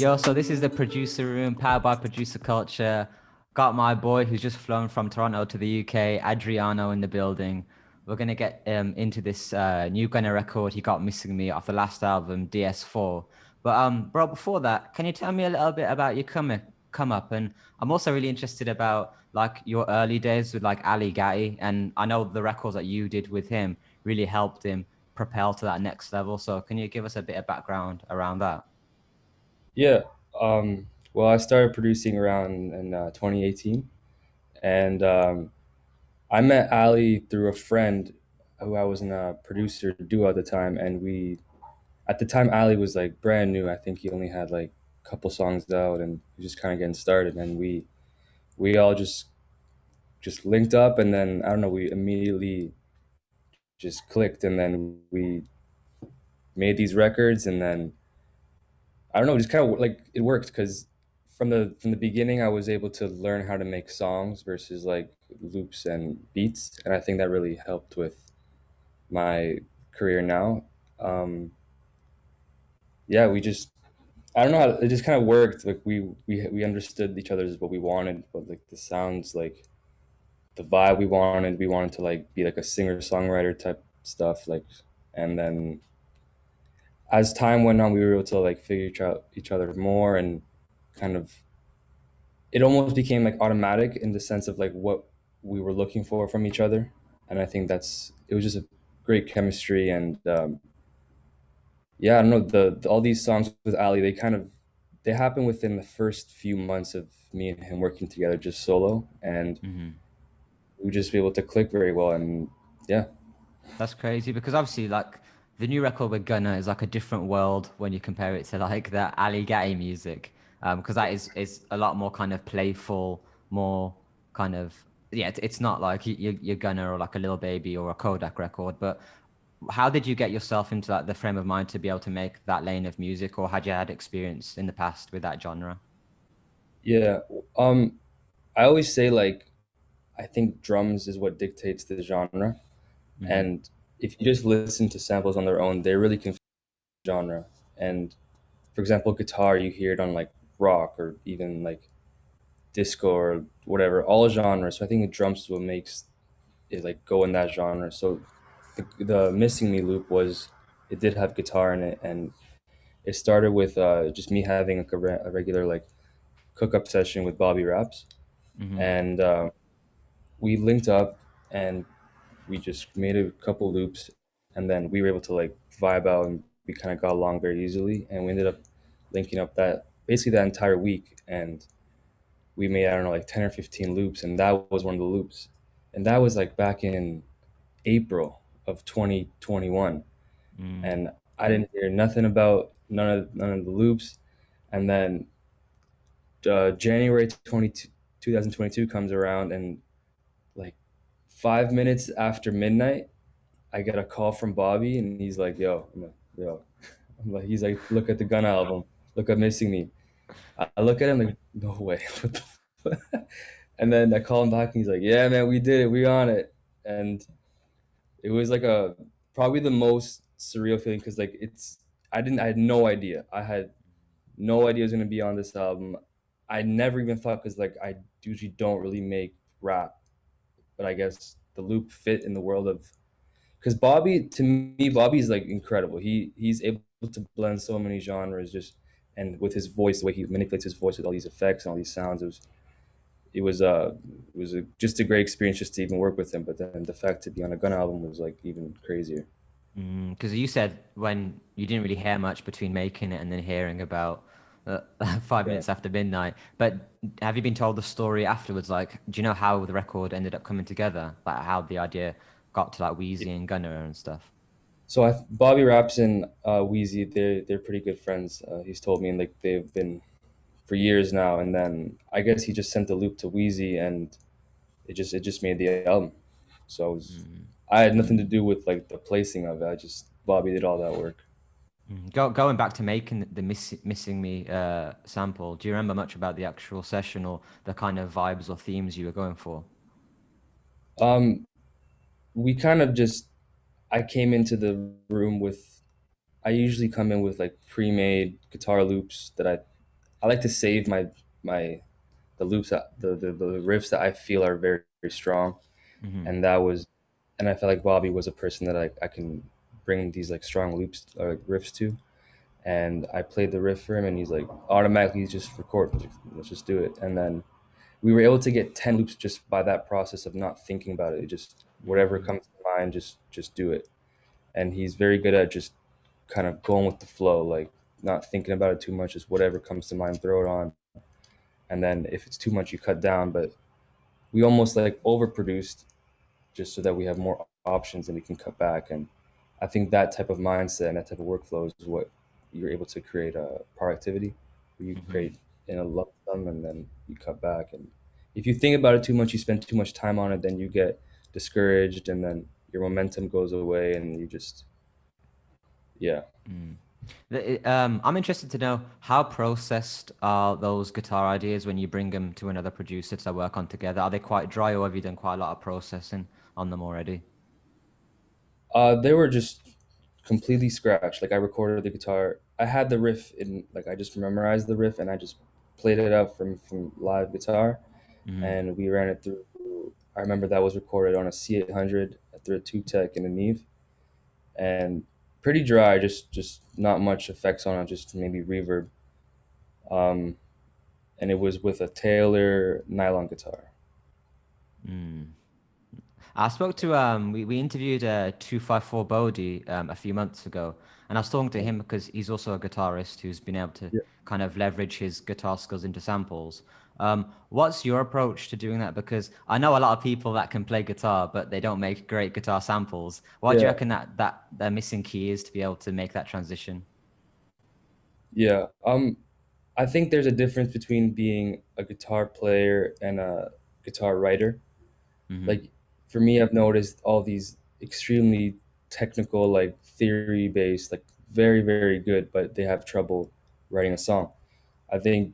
Yo, so this is the producer room, powered by producer culture. Got my boy who's just flown from Toronto to the UK, Adriano in the building. We're gonna get into this new Gunna record he got missing me off the last album, DS4. But bro, before that, can you tell me a little bit about your come up? And I'm also really interested about like your early days with like Ali Gatie, and I know the records that you did with him really helped him propel to that next level. So can you give us a bit of background around that? Yeah. Well, I started producing around in 2018, and I met Ali through a friend who I was in a producer duo at the time, and at the time, Ali was like brand new. I think he only had like a couple songs out, and he was just kind of getting started. And we all just linked up, and then I don't know, we immediately just clicked, and then we made these records, and then I don't know, just kind of like it worked because from the beginning, I was able to learn how to make songs versus like loops and beats, and I think that really helped with my career now. Um, yeah, we just I don't know how it just kind of worked. Like we understood each other's what we wanted, but like the sounds, like the vibe we wanted. We wanted to like be like a singer songwriter type stuff, like, and then as time went on, we were able to like figure each other more and kind of it almost became like automatic in the sense of like what we were looking for from each other, and I think it was just a great chemistry. And yeah, I don't know, all these songs with Ali, they happen within the first few months of me and him working together just solo, and Mhm. we just be able to click very well. And yeah. That's crazy because obviously, like the new record with Gunna is like a different world when you compare it to like the Ali Gatie music, because that is a lot more kind of playful, more kind of yeah. It's not like you're Gunna or like a Little Baby or a Kodak record. But how did you get yourself into like the frame of mind to be able to make that lane of music, or had you had experience in the past with that genre? Yeah. um I always say, like, I think drums is what dictates the genre. Hmm. And if you just listen to samples on their own, they really confuse the genre. And for example, guitar, you hear it on like rock or even like disco or whatever, all genres. So I think the drums is what makes it like go in that genre. So the Missing Me loop was, it did have guitar in it, and it started with just me having like a regular like cook up session with Bobby Raps, Hmm. and we linked up and we just made a couple loops, and then we were able to like vibe out, and we kind of got along very easily, and we ended up linking up that basically that entire week, and we made, I don't know, like 10 or 15 loops, and that was one of the loops. And that was like back in April of 2021, Mm. and I didn't hear nothing about none of the loops. And then January 2022 comes around, and like 5 minutes after midnight, I get a call from Bobby, and he's like, "Yo," I'm like, "Yo," he's like, "Look at the Gunna album. Look at Missing Me." I look at him like, "No way." What the fuck? And then I call him back, and he's like, "Yeah, man, we did it. We on it." And it was like a probably the most surreal feeling because like I had no idea. I had no idea it was gonna be on this album. I never even thought, because like I usually don't really make rap, but I guess the loop fit in the world of, because Bobby, to me, Bobby's like incredible. He's able to blend so many genres, just, and with his voice, the way he manipulates his voice with all these effects and all these sounds, it was just a great experience just to even work with him. But then the fact to be on a Gun album was like even crazier. Because you said when you didn't really hear much between making it and then hearing about uh, 5 minutes Yeah. after midnight. But have you been told the story afterwards? Like, do you know how the record ended up coming together? Like, how the idea got to like Wheezy and Gunner and stuff? So Bobby Raps and Wheezy, they're pretty good friends. He's told me, and like they've been for years now. And then I guess he just sent the loop to Wheezy, and it just made the album. So Mm. I had nothing to do with like the placing of it. I just Bobby did all that work. Going back to making the missing me sample, do you remember much about the actual session or the kind of vibes or themes you were going for? Um, we kind of just I came into the room with, I usually come in with like pre-made guitar loops that I like to save my the loops that the riffs that I feel are very, very strong, Hmm. and that was, and I felt like Bobby was a person that I can bring these like strong loops or like riffs to, and I played the riff for him, and he's like automatically just record, let's just do it, and then we were able to get 10 loops just by that process of not thinking about it. It just whatever Mm. comes to mind, just do it. And he's very good at just kind of going with the flow, like not thinking about it too much, just whatever comes to mind, throw it on. And then if it's too much, you cut down. But we almost like overproduced just so that we have more options and we can cut back. And I think that type of mindset and that type of workflow is what you're able to create a productivity where you Hmm. create in a lump sum and then you cut back. And if you think about it too much, you spend too much time on it, then you get discouraged and then your momentum goes away and you just, yeah. Mm. I'm interested to know how processed are those guitar ideas when you bring them to another producer to work on together? Are they quite dry, or have you done quite a lot of processing on them already? They were just completely scratched. Like I recorded the guitar. I had the riff in like I just memorized the riff and I just played it out from live guitar Mm. and we ran it through. I remember that was recorded on a C800 through a Tube Tech and a Neve, and pretty dry. Just not much effects on it. Just maybe reverb. Um, and it was with a Taylor nylon guitar. Mm. I spoke to we interviewed 254 Bodie a few months ago, and I was talking to him because he's also a guitarist who's been able to Yeah, kind of leverage his guitar skills into samples. What's your approach to doing that? Because I know a lot of people that can play guitar, but they don't make great guitar samples. What do you yeah, reckon that the missing key is to be able to make that transition? yeah. I think there's a difference between being a guitar player and a guitar writer. Hmm. Like for me, I've noticed all these extremely technical, like theory based, like very, very good, but they have trouble writing a song. I think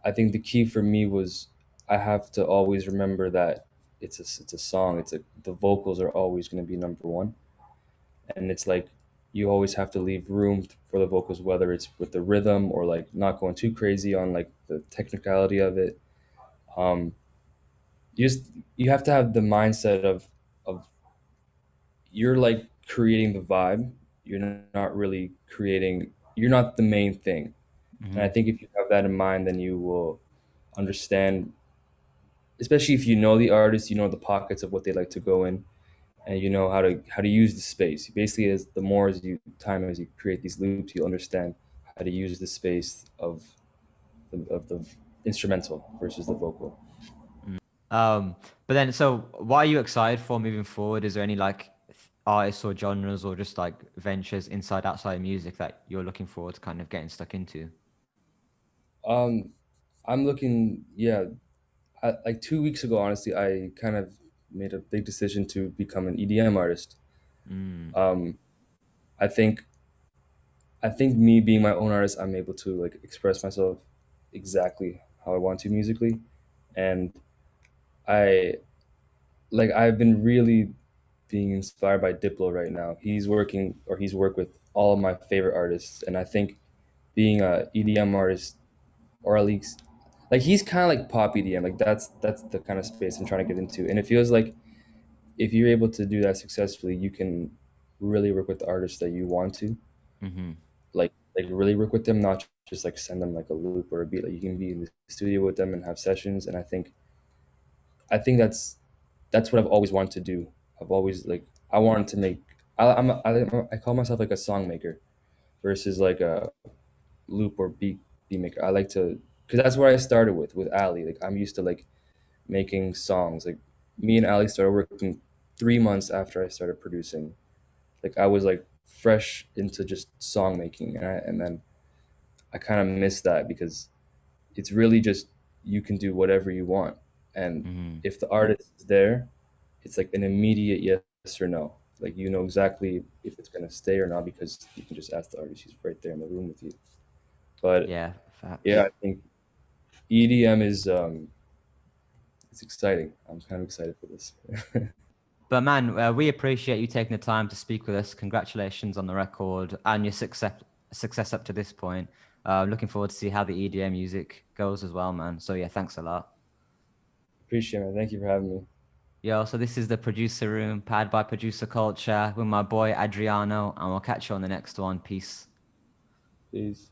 I think the key for me was I have to always remember that it's a song. It's a the vocals are always going to be number one, and it's like you always have to leave room for the vocals, whether it's with the rhythm or like not going too crazy on like the technicality of it. Um, you just you have to have the mindset of you're like creating the vibe. You're not really creating. You're not the main thing. And I Hmm. think if you have that in mind, then you will understand, especially if you know the artist, you know the pockets of what they like to go in, and you know how to use the space. Basically, as the more as you time as you create these loops, you'll understand how to use the space of the instrumental versus the vocal. But then, so what are you excited for moving forward? Is there any like artists or genres or just like ventures inside outside music that you're looking forward to kind of getting stuck into? Um, I'm looking, yeah, like 2 weeks ago, honestly, I kind of made a big decision to become an EDM artist. Mm. Um, I think I think me being my own artist, I'm able to like express myself exactly how I want to musically, and I I've been really being inspired by Diplo right now. He's worked with all of my favorite artists, and I think being a EDM artist or at least like he's kind of like pop EDM, like that's the kind of space I'm trying to get into, and it feels like if you're able to do that successfully, you can really work with the artists that you want to, Mm-hmm. like really work with them, not just like send them like a loop or a beat. Like you can be in the studio with them and have sessions, and I think that's what I've always wanted to do. I've always like I wanted to make. I call myself like a song maker versus like a loop or beat maker. I like to because that's where I started with Ali. Like I'm used to like making songs. Like me and Ali started working 3 months after I started producing. Like I was like fresh into just song making, and then I kind of missed that because it's really just you can do whatever you want, and Mm-hmm. if the artist is there, it's like an immediate yes or no. Like you know exactly if it's gonna stay or not because you can just ask the artist. He's right there in the room with you. But Yeah, yeah, facts. I think EDM is it's exciting. I'm kind of excited for this. But man, we appreciate you taking the time to speak with us. Congratulations on the record and your success up to this point. Looking forward to see how the EDM music goes as well, man. So yeah, thanks a lot. Appreciate it, man. Thank you for having me. Yo, so this is the producer room, powered by Producer Culture, with my boy Adriano, and we'll catch you on the next one. Peace. Peace.